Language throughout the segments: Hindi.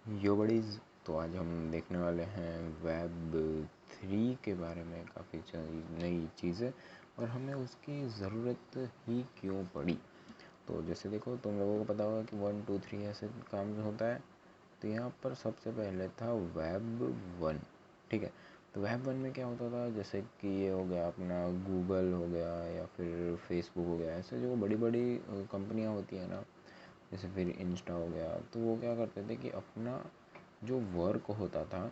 यो बडीज़, तो आज हम देखने वाले हैं वेब 3 के बारे में काफ़ी नई चीज़ें और हमें उसकी ज़रूरत ही क्यों पड़ी। तो जैसे देखो, तुम लोगों को पता होगा कि 1 2 3 ऐसे काम होता है। तो यहाँ पर सबसे पहले था वेब 1। ठीक है, तो वेब 1 में क्या होता था, जैसे कि ये हो गया अपना गूगल हो गया या फिर फेसबुक हो गया, ऐसे जो बड़ी बड़ी कंपनियाँ होती हैं ना, जैसे फिर इंस्टा हो गया, तो वो क्या करते थे कि अपना जो वर्क होता था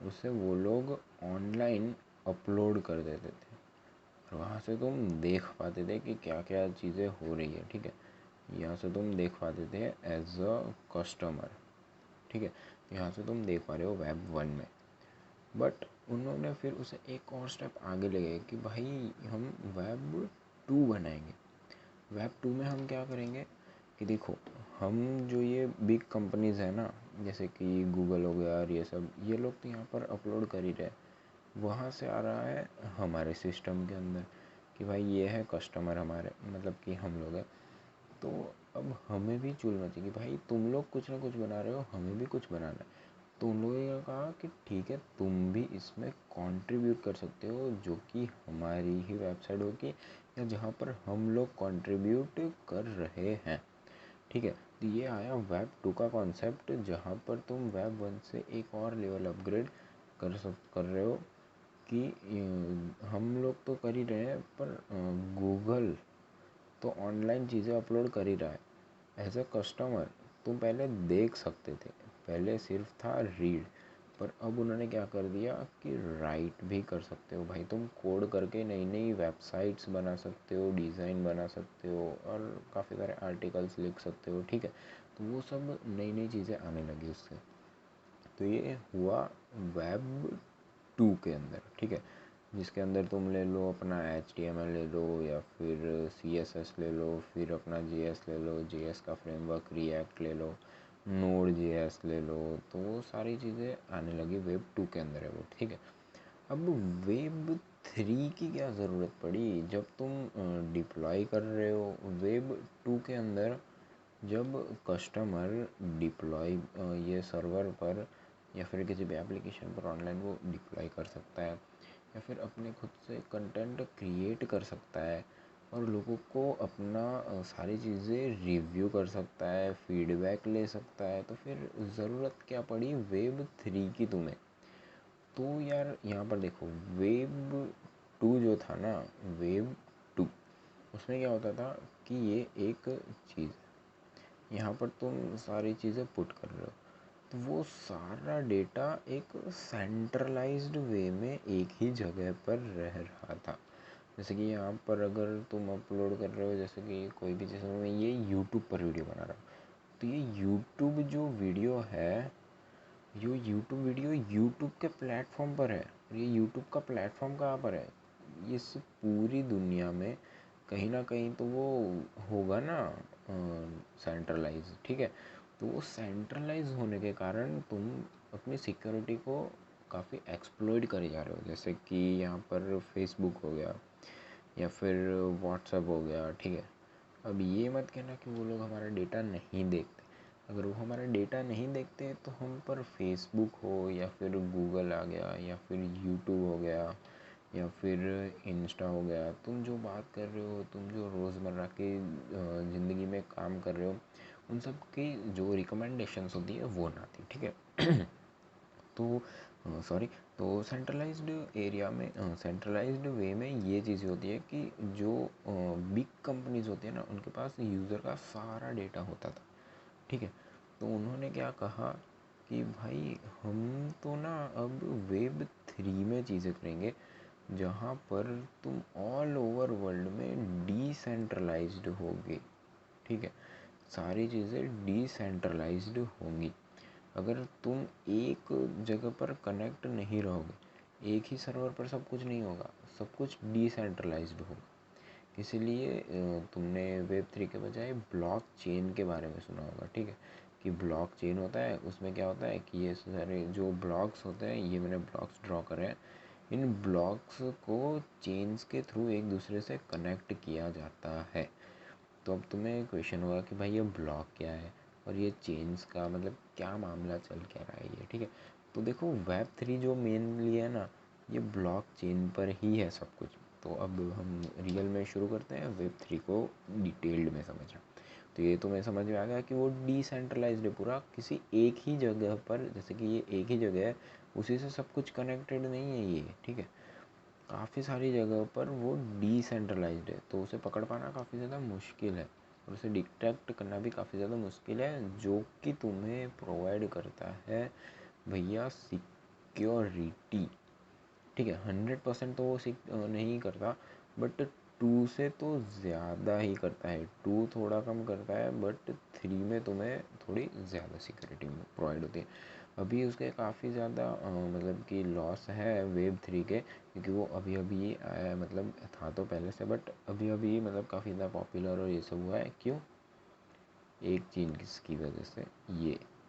उसे वो लोग ऑनलाइन अपलोड कर देते थे और वहाँ से तुम देख पाते थे कि क्या क्या चीज़ें हो रही है। ठीक है, यहाँ से तुम देख पाते थे एज अ कस्टमर। ठीक है, तो यहाँ से तुम देख पा रहे हो वेब 1 में। बट उन्होंने फिर उसे एक और स्टेप आगे ले गए कि भाई हम वेब 2 बनाएंगे। वेब 2 में हम क्या करेंगे कि देखो, हम जो ये बिग कंपनीज़ है ना, जैसे कि गूगल हो गया और ये लोग तो यहाँ पर अपलोड कर ही रहे, वहाँ से आ रहा है हमारे सिस्टम के अंदर कि भाई ये है कस्टमर हमारे, मतलब कि हम लोग हैं। तो अब हमें भी चुल मची कि भाई तुम लोग कुछ ना कुछ बना रहे हो, हमें भी कुछ बनाना है। तो उन लोगों ने कहा कि ठीक है, तुम भी इसमें कंट्रीब्यूट कर सकते हो, जो कि हमारी ही वेबसाइट होगी या जहाँ पर हम लोग कंट्रीब्यूट कर रहे हैं। ठीक है, तो ये आया वेब 2 का कॉन्सेप्ट, जहाँ पर तुम वेब 1 से एक और लेवल अपग्रेड कर रहे हो कि हम लोग तो कर ही रहे हैं, पर गूगल तो ऑनलाइन चीज़ें अपलोड कर ही रहा है। एज अ कस्टमर तुम पहले देख सकते थे, पहले सिर्फ था रीड, पर अब उन्होंने क्या कर दिया कि राइट भी कर सकते हो। भाई तुम कोड करके नई नई वेबसाइट्स बना सकते हो, डिज़ाइन बना सकते हो और काफ़ी सारे आर्टिकल्स लिख सकते हो। ठीक है, तो वो सब नई नई चीज़ें आने लगी उससे। तो ये हुआ वेब 2 के अंदर। ठीक है, जिसके अंदर तुम ले लो अपना HTML ले लो या फिर CSS ले लो, फिर अपना JS ले लो, JS का फ्रेमवर्क रिएक्ट ले लो, Node.js ले लो, तो वो सारी चीज़ें आने लगी वेब 2 के अंदर है वो। ठीक है, अब वेब 3 की क्या ज़रूरत पड़ी जब तुम डिप्लॉय कर रहे हो वेब 2 के अंदर। जब कस्टमर डिप्लॉय ये सर्वर पर या फिर किसी भी एप्लीकेशन पर ऑनलाइन वो डिप्लॉय कर सकता है या फिर अपने खुद से कंटेंट क्रिएट कर सकता है और लोगों को अपना सारी चीज़ें रिव्यू कर सकता है, फीडबैक ले सकता है, तो फिर ज़रूरत क्या पड़ी वेब 3 की तुम्हें। तो यार यहाँ पर देखो, वेब 2 जो था ना, वेब 2 उसमें क्या होता था कि ये एक चीज़, यहाँ पर तुम सारी चीज़ें पुट कर रहे हो, तो वो सारा डेटा एक सेंट्रलाइज्ड वे में एक ही जगह पर रह रहा था। जैसे कि यहाँ पर अगर तुम अपलोड कर रहे हो, जैसे कि कोई भी, जैसे मैं ये यूट्यूब पर वीडियो बना रहा हूँ, तो ये यूट्यूब जो वीडियो है, ये यूट्यूब वीडियो यूट्यूब के प्लेटफॉर्म पर है और ये यूट्यूब का प्लेटफॉर्म कहाँ पर है, इस पूरी दुनिया में कहीं ना कहीं तो वो होगा ना सेंट्रलाइज। ठीक है, तो वो सेंट्रलाइज होने के कारण तुम अपनी सिक्योरिटी को काफ़ी एक्सप्लॉइट करे जा रहे हो। जैसे कि यहाँ पर फेसबुक हो गया या फिर व्हाट्सएप हो गया। ठीक है, अब ये मत कहना कि वो लोग हमारा डेटा नहीं देखते। अगर वो हमारा डेटा नहीं देखते तो हम पर फेसबुक हो या फिर गूगल आ गया या फिर यूट्यूब हो गया या फिर इंस्टा हो गया, तुम जो बात कर रहे हो, तुम जो रोज़मर्रा की ज़िंदगी में काम कर रहे हो, उन सब की जो रिकमेंडेशंस होती है वो ना आती। ठीक है तो सॉरी, तो सेंट्रलाइज्ड एरिया में, सेंट्रलाइज्ड वे में ये चीज़ होती है कि जो बिग कंपनीज होती है ना, उनके पास यूज़र का सारा डेटा होता था। ठीक है, तो उन्होंने क्या कहा कि भाई हम तो ना अब वेब 3 में चीज़ें करेंगे, जहाँ पर तुम ऑल ओवर वर्ल्ड में डिसेंट्रलाइज्ड होगे। ठीक है, सारी चीज़ें डिसेंट्रलाइज्ड होंगी। अगर तुम एक जगह पर कनेक्ट नहीं रहोगे, एक ही सर्वर पर सब कुछ नहीं होगा, सब कुछ डिसेंट्रलाइज्ड होगा। इसीलिए तुमने वेब 3 के बजाय ब्लॉक चेन के बारे में सुना होगा। ठीक है, कि ब्लॉक चेन होता है, उसमें क्या होता है कि ये सारे जो ब्लॉक्स होते हैं, ये मैंने ब्लॉक्स ड्रॉ करे हैं, इन ब्लॉक्स को चेन्स के थ्रू एक दूसरे से कनेक्ट किया जाता है। तो अब तुम्हें क्वेश्चन होगा कि भाई ये ब्लॉक क्या है। और ये चेन्स का मतलब क्या मामला चल क्या रहा है ये, ठीक है। तो देखो Web3 जो मेनली है ना, ये ब्लॉक चेन पर ही है सब कुछ। तो अब हम रियल में शुरू करते हैं Web3 को डिटेल्ड में समझना। तो ये तुम्हें समझ में आ गया कि वो डिसेंट्रलाइज्ड है पूरा, किसी एक ही जगह पर, जैसे कि ये एक ही जगह है, उसी से सब कुछ कनेक्टेड नहीं है ये, ठीक है। काफ़ी सारी जगह पर वो डिसेंट्रलाइज्ड है, तो उसे पकड़ पाना काफ़ी ज़्यादा मुश्किल है और उसे डिटेक्ट करना भी काफ़ी ज़्यादा मुश्किल है, जो कि तुम्हें प्रोवाइड करता है भैया सिक्योरिटी, ठीक है। 100% तो वो नहीं करता, बट 2 से तो ज़्यादा ही करता है। 2 थोड़ा कम करता है, बट 3 में तुम्हें थोड़ी ज़्यादा सिक्योरिटी प्रोवाइड होती है। अभी उसके काफ़ी ज़्यादा मतलब कि लॉस है Web3 के, क्योंकि वो अभी अभी आया है, मतलब था तो पहले से, बट अभी अभी मतलब काफ़ी ज़्यादा पॉपुलर और ये सब हुआ है। क्यों? एक चीज़ किसकी वजह से,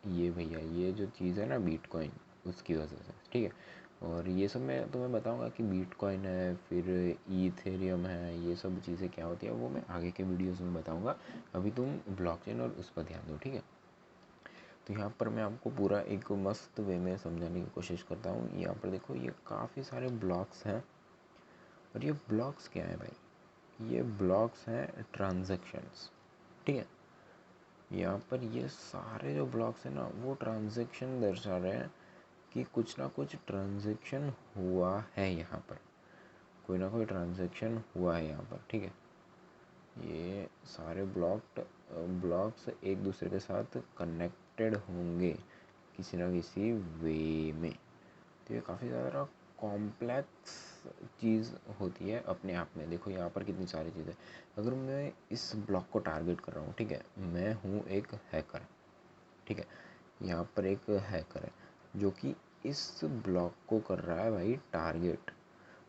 ये भैया ये जो चीज़ है ना बिटकॉइन, उसकी वजह से, ठीक है। और ये सब मैं तुम्हें बताऊंगा कि बिटकॉइन है, फिर ईथेरियम है, ये सब चीज़ें क्या होती है वो मैं आगे के वीडियोस में बताऊंगा। अभी तुम ब्लॉकचेन और उस पर ध्यान दो, ठीक है। तो यहाँ पर मैं आपको पूरा एक मस्त वे में समझाने की कोशिश करता हूँ। यहाँ पर देखो ये काफ़ी सारे ब्लॉक्स हैं, और ये ब्लॉक्स क्या है भाई, ये ब्लॉक्स हैं ट्रांजेक्शन्स, ठीक है। यहाँ पर ये सारे जो ब्लॉक्स हैं ना, वो ट्रांजेक्शन दर्शा रहे हैं कि कुछ ना कुछ ट्रांजेक्शन हुआ है यहाँ पर, कोई ना कोई ट्रांजेक्शन हुआ है यहाँ पर, ठीक है। ये सारे ब्लॉक्स एक दूसरे के साथ कनेक्टेड होंगे किसी ना किसी वे में। तो ये काफ़ी ज़्यादा कॉम्प्लेक्स चीज़ होती है अपने आप में। देखो यहाँ पर कितनी सारी चीज़ें, अगर मैं इस ब्लॉक को टारगेट कर रहा हूँ, ठीक है, मैं हूँ एक हैकर, ठीक है। यहाँ पर एक हैकर है जो कि इस ब्लॉक को कर रहा है भाई टारगेट।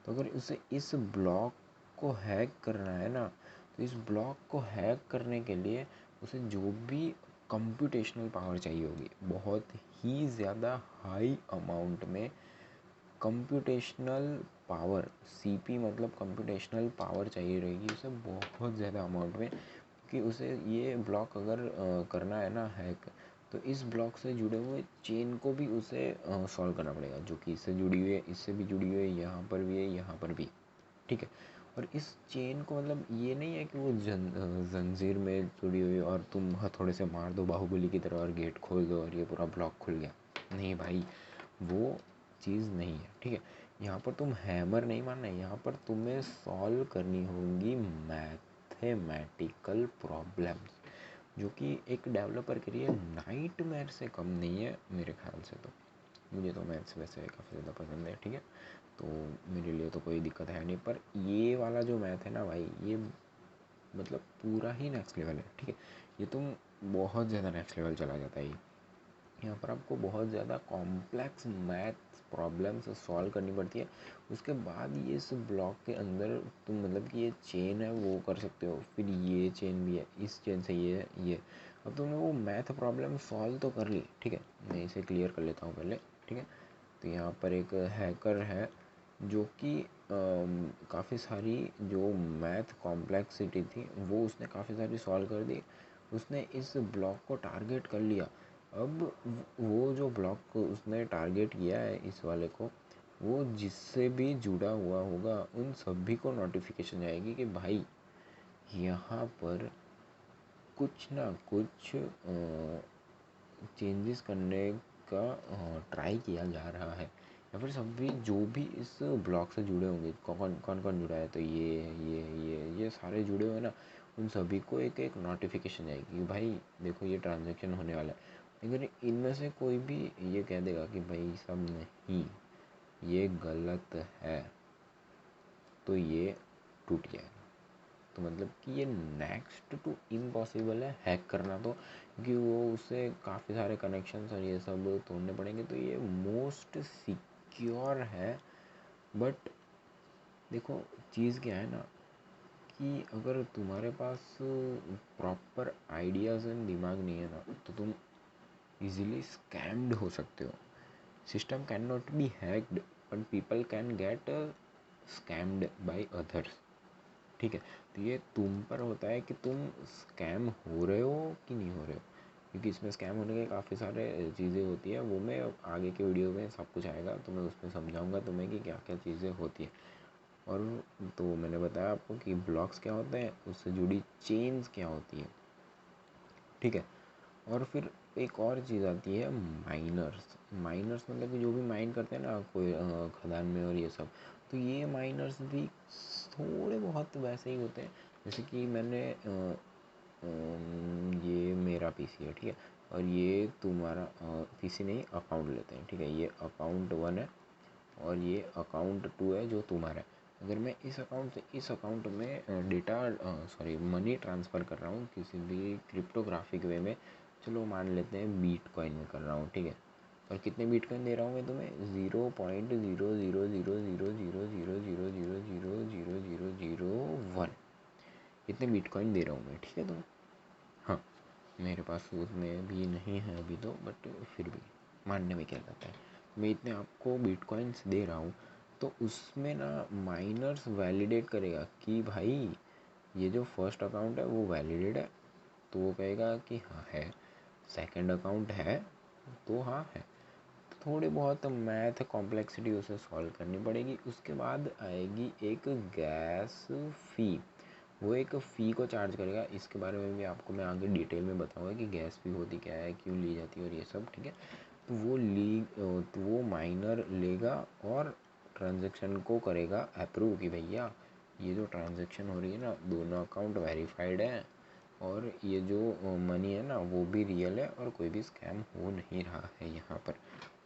तो अगर उसे इस ब्लॉक को हैक करना है ना, तो इस ब्लॉक को हैक करने के लिए उसे जो भी कंप्यूटेशनल पावर चाहिए होगी, बहुत ही ज़्यादा हाई अमाउंट में कंप्यूटेशनल पावर, सीपी मतलब कंप्यूटेशनल पावर चाहिए रहेगी उसे बहुत ज़्यादा अमाउंट में, कि उसे ये ब्लॉक अगर करना है ना हैक, तो इस ब्लॉक से जुड़े हुए चेन को भी उसे सॉल्व करना पड़ेगा, जो कि इससे जुड़ी हुई है, इससे भी जुड़ी हुई है, यहाँ पर भी है, यहाँ पर भी, ठीक है। और इस चेन को मतलब ये नहीं है कि वो जंजीर में जुड़ी हुई और तुम हथौड़े से मार दो बाहुबली की तरह और गेट खोल दो और ये पूरा ब्लॉक खुल गया, नहीं भाई, वो चीज़ नहीं है, ठीक है। यहाँ पर तुम हैमर नहीं मारना है, यहाँ पर तुम्हें सॉल्व करनी होंगी मैथमेटिकल प्रॉब्लम्स, जो कि एक डेवलपर के लिए नाइटमेयर से कम नहीं है मेरे ख्याल से। तो मुझे तो मैथ्स वैसे काफ़ी ज़्यादा पसंद है, ठीक है, तो मेरे लिए तो कोई दिक्कत है नहीं। पर ये वाला जो मैथ है ना भाई, ये मतलब पूरा ही नेक्स्ट लेवल है, ठीक है। ये तुम बहुत ज़्यादा नेक्स्ट लेवल चला जाता है ये। यहाँ पर आपको बहुत ज़्यादा कॉम्प्लेक्स मैथ्स प्रॉब्लम्स सॉल्व करनी पड़ती है, उसके बाद ये इस ब्लॉक के अंदर तुम मतलब कि ये चेन है वो कर सकते हो, फिर ये चेन भी है, इस चेन से ये अब तुमने वो मैथ प्रॉब्लम सॉल्व तो कर ली, ठीक है। मैं इसे क्लियर कर लेता हूँ पहले, ठीक है। तो यहाँ पर एक हैकर है जो कि काफ़ी सारी जो मैथ कॉम्प्लेक्सिटी थी वो उसने काफ़ी सारी सॉल्व कर दी, उसने इस ब्लॉक को टारगेट कर लिया। अब वो जो ब्लॉक को उसने टारगेट किया है इस वाले को, वो जिससे भी जुड़ा हुआ होगा उन सभी को नोटिफिकेशन जाएगी कि भाई यहाँ पर कुछ ना कुछ चेंजेस करने का ट्राई किया जा रहा है, या फिर सभी जो भी इस ब्लॉक से जुड़े होंगे, कौन कौन कौन जुड़ा है, तो ये सारे जुड़े हुए ना, उन सभी को एक एक नोटिफिकेशन जाएगी कि भाई देखो ये ट्रांजैक्शन होने वाला है। अगर इनमें से कोई भी ये कह देगा कि भाई सब नहीं, ये गलत है, तो ये टूट जाएगा। तो मतलब कि ये नेक्स्ट टू इम्पॉसिबल है हैक करना, तो क्योंकि वो उसे काफ़ी सारे कनेक्शंस और ये सब तोड़ने पड़ेंगे, तो ये मोस्ट सिक्योर है। बट देखो चीज़ क्या है ना, कि अगर तुम्हारे पास प्रॉपर आइडियाज़ एंड दिमाग नहीं है ना, तो तुम इजीली स्कैम्ड हो सकते हो। System can not be hacked, but people can get scammed by others, ठीक है। तो ये तुम पर होता है कि तुम स्कैम हो रहे हो कि नहीं हो रहे हो। क्योंकि इसमें स्कैम होने के काफ़ी सारे चीज़ें होती है, वो मैं आगे के वीडियो में सब कुछ आएगा तो मैं उसमें समझाऊंगा तुम्हें कि क्या क्या चीज़ें होती है। और तो मैंने बताया आपको कि ब्लॉक्स क्या होते हैं, उससे जुड़ी चेन्स क्या होती है, ठीक है। और फिर एक और चीज़ आती है माइनर्स। माइनर्स मतलब कि जो भी माइन करते हैं ना कोई खदान में और ये सब, तो ये माइनर्स भी थोड़े बहुत वैसे ही होते हैं। जैसे कि मैंने ये मेरा पीसी है, ठीक है, और ये तुम्हारा पीसी नहीं, अकाउंट लेते हैं, ठीक है। ये अकाउंट 1 है और ये अकाउंट 2 है जो तुम्हारा है। अगर मैं इस अकाउंट से इस अकाउंट में डेटा मनी ट्रांसफ़र कर रहा हूँ किसी भी क्रिप्टोग्राफिक वे में, चलो मान लेते हैं बिटकॉइन में कर रहा हूँ, ठीक है। और कितने बिटकॉइन दे रहा हूँ मैं तुम्हें, 0.0000000000001 इतने बिटकॉइन दे रहा हूँ मैं, ठीक है। तो हाँ, मेरे पास उतने भी नहीं है अभी तो, बट फिर भी मानने में क्या जाता है, मैं इतने आपको बिटकॉइंस दे रहा हूँ। तो उसमें ना माइनर्स वैलिडेट करेगा कि भाई ये जो फर्स्ट अकाउंट है वो वैलिडेट है, तो वो कहेगा कि हाँ है। सेकंड अकाउंट है तो हाँ है। तो थोड़ी बहुत मैथ कॉम्प्लेक्सिटी उसे सॉल्व करनी पड़ेगी। उसके बाद आएगी एक गैस फ़ी, वो एक फ़ी को चार्ज करेगा। इसके बारे में भी आपको मैं आगे डिटेल में बताऊंगा कि गैस फ़ी होती क्या है, क्यों ली जाती है और ये सब, ठीक है। तो वो माइनर लेगा और ट्रांजैक्शन को करेगा अप्रूव कि भैया ये जो ट्रांजैक्शन हो रही है ना, दोनों अकाउंट वेरीफाइड है और ये जो मनी है ना वो भी रियल है और कोई भी स्कैम हो नहीं रहा है यहाँ पर।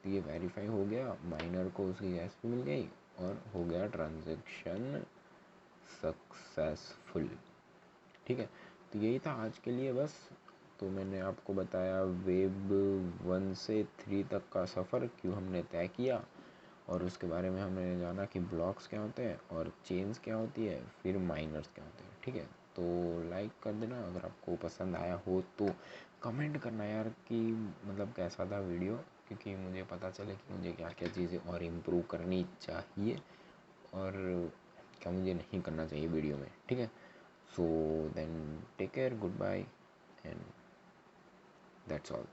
तो ये वेरीफाई हो गया, माइनर को उसकी गैस फ़ी मिल गई और हो गया ट्रांजैक्शन सक्सेसफुल, ठीक है। तो यही था आज के लिए बस। तो मैंने आपको बताया वेब 1 से 3 तक का सफ़र क्यों हमने तय किया, और उसके बारे में हमने जाना कि ब्लॉक्स क्या होते हैं और चेन्स क्या होती है, फिर माइनर्स क्या होते हैं, ठीक है। तो लाइक कर देना अगर आपको पसंद आया हो, तो कमेंट करना यार कि मतलब कैसा था वीडियो, क्योंकि मुझे पता चले कि मुझे क्या क्या चीज़ें और इम्प्रूव करनी चाहिए और क्या मुझे नहीं करना चाहिए वीडियो में, ठीक है। So then take care, goodbye, and that's all.